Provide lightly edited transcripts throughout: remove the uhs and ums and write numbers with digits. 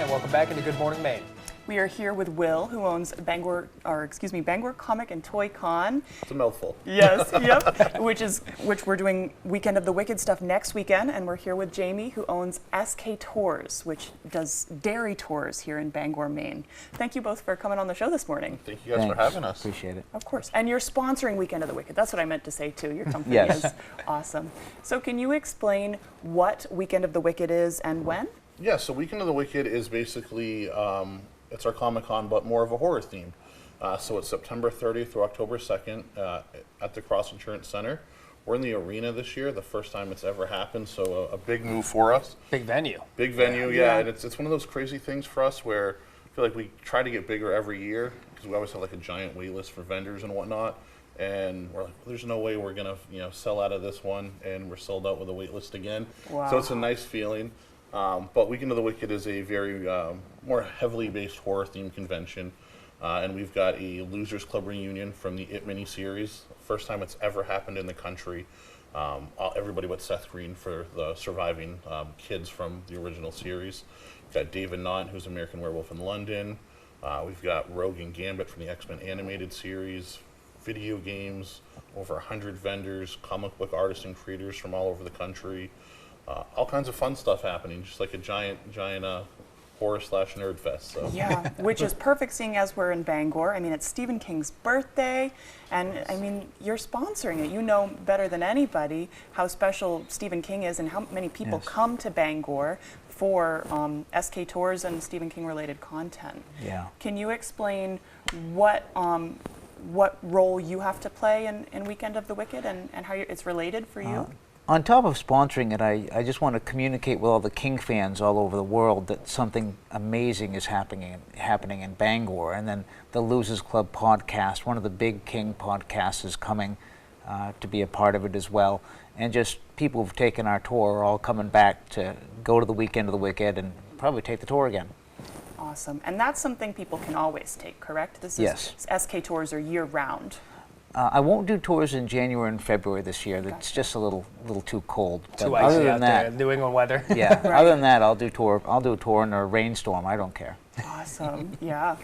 and welcome back into Good Morning Maine. We are here with Will, who owns Bangor Comic and Toy Con. It's a mouthful. Yes, yep. Which we're doing Weekend of the Wicked stuff next weekend, and we're here with Jamie, who owns SK Tours, which does dairy tours here in Bangor, Maine. Thank you both for coming on the show this morning. Thank you guys for having us. Appreciate it. Of course, and you're sponsoring Weekend of the Wicked. That's what I meant to say too. Your company Yes. is awesome. So can you explain what Weekend of the Wicked is and when? Yeah, so Weekend of the Wicked is basically, it's our Comic-Con, but more of a horror theme. So it's September 30th through October 2nd at the Cross Insurance Center. We're in the arena this year, the first time it's ever happened, so a big move for us. Big venue. Big venue, yeah. And it's one of those crazy things for us where I feel like we try to get bigger every year because we always have like a giant wait list for vendors and whatnot. And we're like, there's no way we're gonna sell out of this one, and we're sold out with a wait list again. Wow. So it's a nice feeling. But Weekend of the Wicked is a very more heavily based horror themed convention. And we've got a Losers Club reunion from the It miniseries. First time it's ever happened in the country. Everybody but Seth Green for the surviving kids from the original series. We've got David Naughton, who's American Werewolf in London. We've got Rogue and Gambit from the X-Men animated series. Video games, over 100 vendors, comic book artists and creators from all over the country. All kinds of fun stuff happening, just like a giant horror/nerd fest. So. Yeah, which is perfect seeing as we're in Bangor. I mean, it's Stephen King's birthday, and I mean, you're sponsoring it. You know better than anybody how special Stephen King is and how many people come to Bangor for SK Tours and Stephen King related content. Yeah. Can you explain what role you have to play in Weekend of the Wicked and how it's related for you? On top of sponsoring it, I just want to communicate with all the King fans all over the world that something amazing is happening in Bangor. And then the Losers Club podcast, one of the big King podcasts, is coming to be a part of it as well. And just people who've taken our tour are all coming back to go to the Weekend of the Wicked and probably take the tour again. Awesome. And that's something people can always take, correct? Yes. SK Tours are year-round. I won't do tours in January and February this year. That's just a little too cold. Too But icy other out than there, that, New England weather. yeah. Right. Other than that, I'll do a tour in a rainstorm. I don't care. Awesome. Yeah.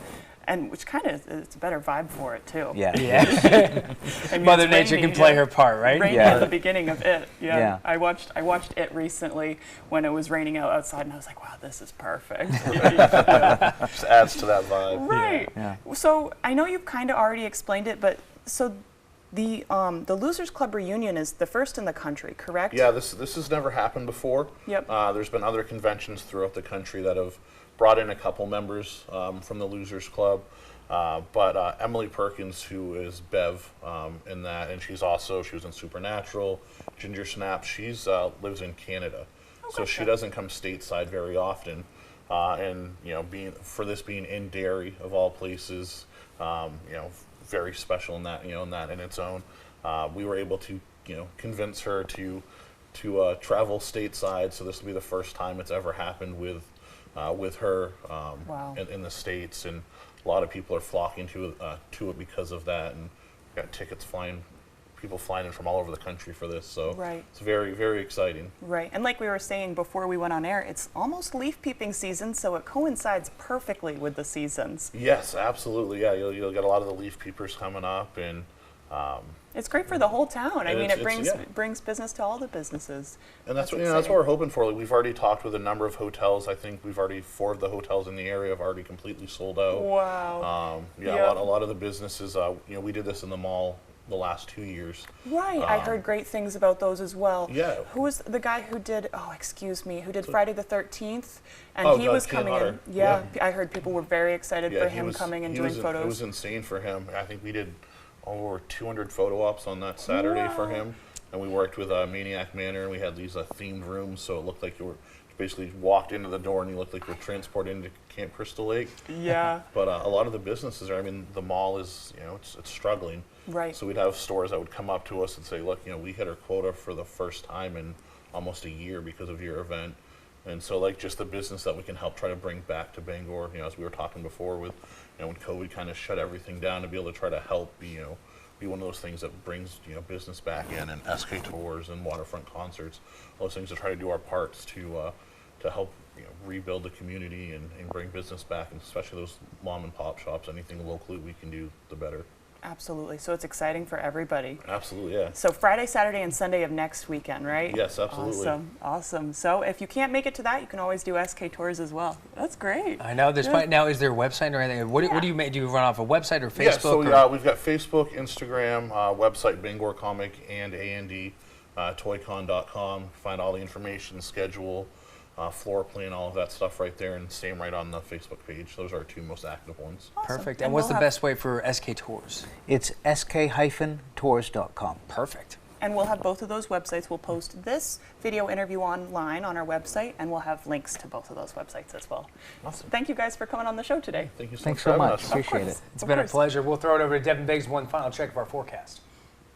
And which kind of, it's a better vibe for it, too. Yeah. Yeah. I mean, Mother it's Nature rainy, can play yeah. her part, right? Rainy Yeah. at the beginning of it. Yeah. Yeah. I watched it recently when it was raining outside, and I was like, wow, this is perfect. Just adds to that vibe. Right. Yeah. So I know you've kind of already explained it, but so the Losers Club reunion is the first in the country, correct? Yeah, this has never happened before. Yep. There's been other conventions throughout the country that have brought in a couple members from the Losers Club. But Emily Perkins, who is Bev in that, and she was in Supernatural, Ginger Snaps. She's lives in Canada, so she doesn't come stateside very often. And being in Derry of all places, very special in that in its own. We were able to convince her to travel stateside. So this will be the first time it's ever happened with her Wow. in the States, and a lot of people are flocking to it because of that, and we've got people flying in from all over the country for this. So Right. it's very, very exciting. Right. And like we were saying before we went on air, it's almost leaf peeping season, so it coincides perfectly with the seasons. Yes, absolutely. Yeah, you'll get a lot of the leaf peepers coming up, and It's great for the whole town. I And mean, it's- it brings yeah. brings business to all the businesses. that's what exciting. we're hoping for. Like, we've already talked with a number of hotels. I think 4 of the hotels in the area have already completely sold out. Wow. A lot of the businesses. We did this in the mall the last 2 years. Right. I heard great things about those as well. Yeah. Who was the guy who did, who did Friday the 13th? And Oh, he was Ken coming in. Hutter. Yeah. I heard people were very excited for he him was- coming and he doing was It photos. was insane for him. I think we did over 200 photo ops on that Saturday for Wow. him. And we worked with Maniac Manor, and we had these themed rooms, so it looked like you basically walked into the door and you looked like you were transported into Camp Crystal Lake. Yeah. But a lot of the businesses the mall is, it's struggling. Right. So we'd have stores that would come up to us and say, look, we hit our quota for the first time in almost a year because of your event. And so just the business that we can help try to bring back to Bangor, as we were talking before with, when COVID kind of shut everything down, to be able to try to help be one of those things that brings, business back in, and SK Tours and waterfront concerts, all those things to try to do our parts to to help rebuild the community and bring business back, and especially those mom and pop shops. Anything locally we can do, the better. Absolutely. So it's exciting for everybody. Absolutely, yeah. So Friday, Saturday, and Sunday of next weekend, right? Yes, absolutely. Awesome. So if you can't make it to that, you can always do SK Tours as well. That's great. I know. Now, is there a website or anything? What do you make? Do you run off a website or Facebook? Yeah, so we've got Facebook, Instagram, website Bangor Comic and A&D, toycon.com. Find all the information, schedule, floor plan, all of that stuff right there, and same right on the Facebook page. Those are our two most active ones. Awesome. Perfect. And And what's we'll the have- best way for SK Tours? It's sk-tours.com. Perfect. And we'll have both of those websites. We'll post this video interview online on our website, and we'll have links to both of those websites as well. Awesome. Thank you guys for coming on the show today. Thank you so Thanks much for so having much. us. Appreciate course. it. It's Of been a course. pleasure. We'll throw it over to Devin Biggs, one final check of our forecast.